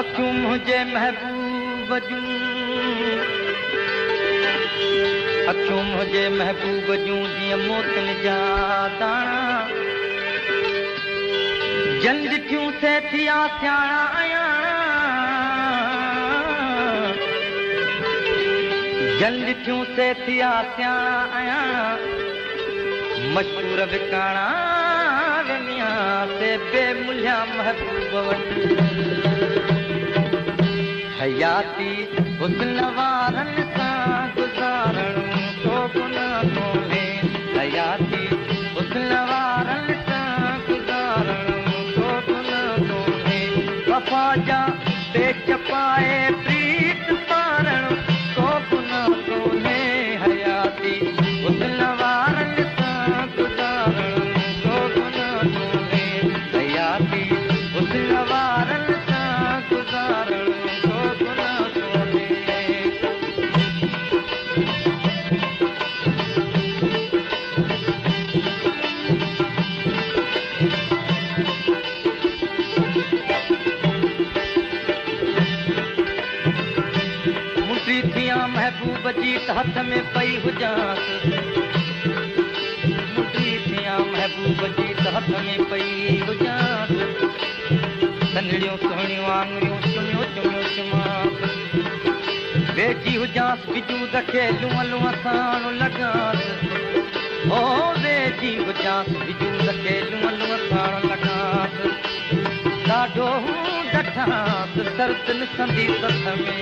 अखियूं मुंहिंजे महबूब जूं अखियूं मुंहिंजे महबूब जूं जीअं मोतियुनि जा दाणा जन ॾिठियूं से थिया सियाणा अयाणा जन ॾिठियूं से थिया सियाणा अयाणा मशहूर विकाणा वेंदियां से बेमुलिया महबूब वटि हयाती हुस्न वारनि सां गुज़ारणो को गुनाह कोन्हे हयाती हुस्न वारनि सां गुज़ारणो को गुनाह कोन्हे वफ़ा जा पेच पाए प्रीत पारणो को गुनाह कोन्हे हयाती हुस्न वारनि सां गुज़ारणो को गुनाह कोन्हे हयाती हुस्न वारनि सां गुज़ारणो महबूब जी हथ में पई हुजांसि मुंडी थियां महबूब जी हथ में पई हुजांसि सनड़ियूं सुहिणियूं आङुरियूं चुमियूं चुमियूं चुमांसि वेठी हुजांसि बिजूद खे लूअ लूअ साण लॻांसि ओ वेठी हुजांसि बिजूद खे लूअ लूअ साण लॻांसि ॾाढो ॾठांसि सर्द निसंदी सथ में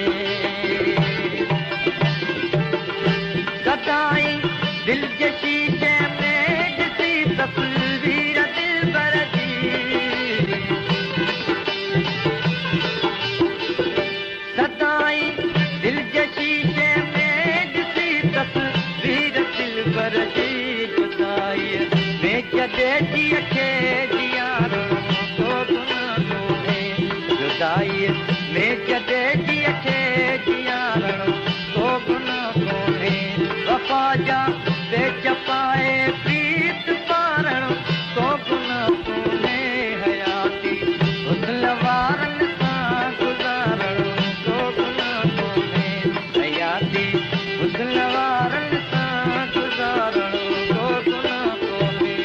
सदाई दिल जे शीशे में ॾिसी तस्वीर दिलबर जी सदाई दिल जे शीशे में ॾिसी तस्वीर दिलबर जी जुदाई में जॾहिं जीअ खे जियारणो को गुनाह कोन्हे जुदाई में जॾहिं जीअ खे जियारणो को गुनाह कोन्हे वफ़ा जा पेच पाए प्रीत पारणो को गुनाह कोन्हे हयाती हुस्न वारनि सां गुज़ारणो को गुनाह कोन्हे हयाती हुस्न वारनि सां गुज़ारणो को गुनाह कोन्हे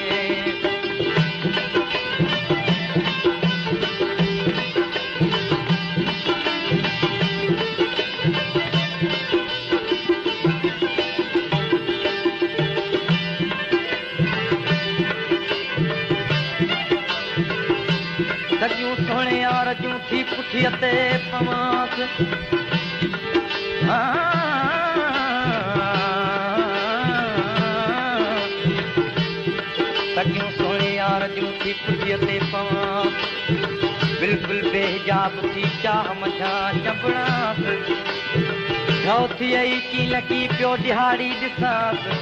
सॼियूं सोणे यार जूं थी पुठीअ ते पवांसि सॼियूं सोणे यार जूं थी पुठीअ ते पवांसि बिल्कुलु बेहिजाब थी चाह मथां चंबड़ांसि ढौ थी आई कील की पियो ॾिहाड़ी ॾिसांसि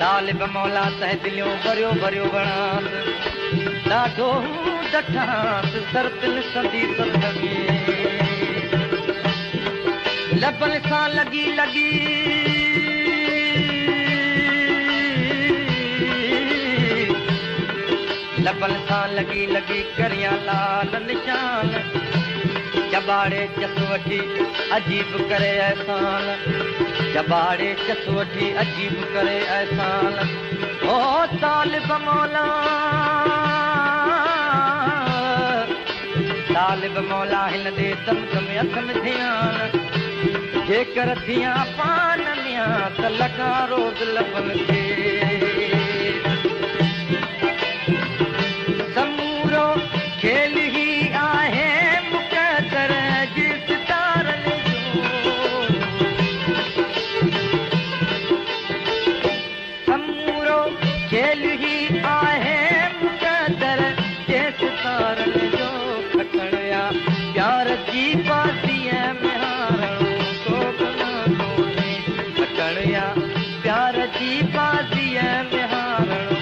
तालिब मौला तह दिलियूं भरियो भरियो वणांसि ॾाढो ॾठांसि सर्द निसंदी सथ में लबनि सां लॻी लॻी लबनि सां लॻी लॻी करियां लाल निशान चॿाड़े चस वठी अजीब करे अहसान चॿाड़े चस वठी अजीब करे अहसान ओ तालिब मौला तालिब मौला हिन दे दम दम अख में ध्यान जेकर थियां पान मियां त लॻा रोज़ लबनि खे समूरो खेल ही आहे मुक़दर जी सितारनि जो समूरो खेल ही आहे मुक़दर जे सितारनि जो प्यार जी बाज़ीअ में हारणो को गुनाह कोन्हे खटण या प्यार जी बाज़ीअ में हारणो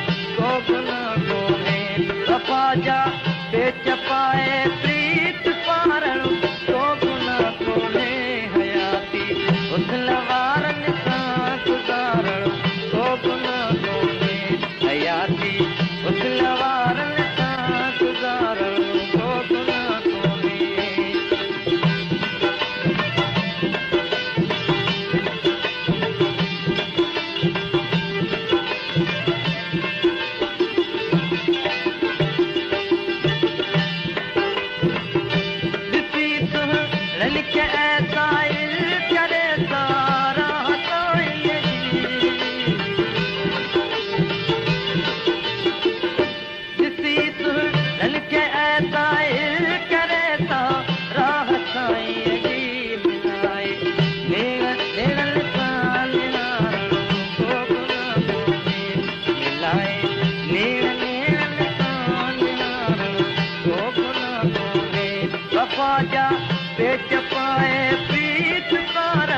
लाए नीण नीण वफ़ा जा पेच पाए प्रीत पार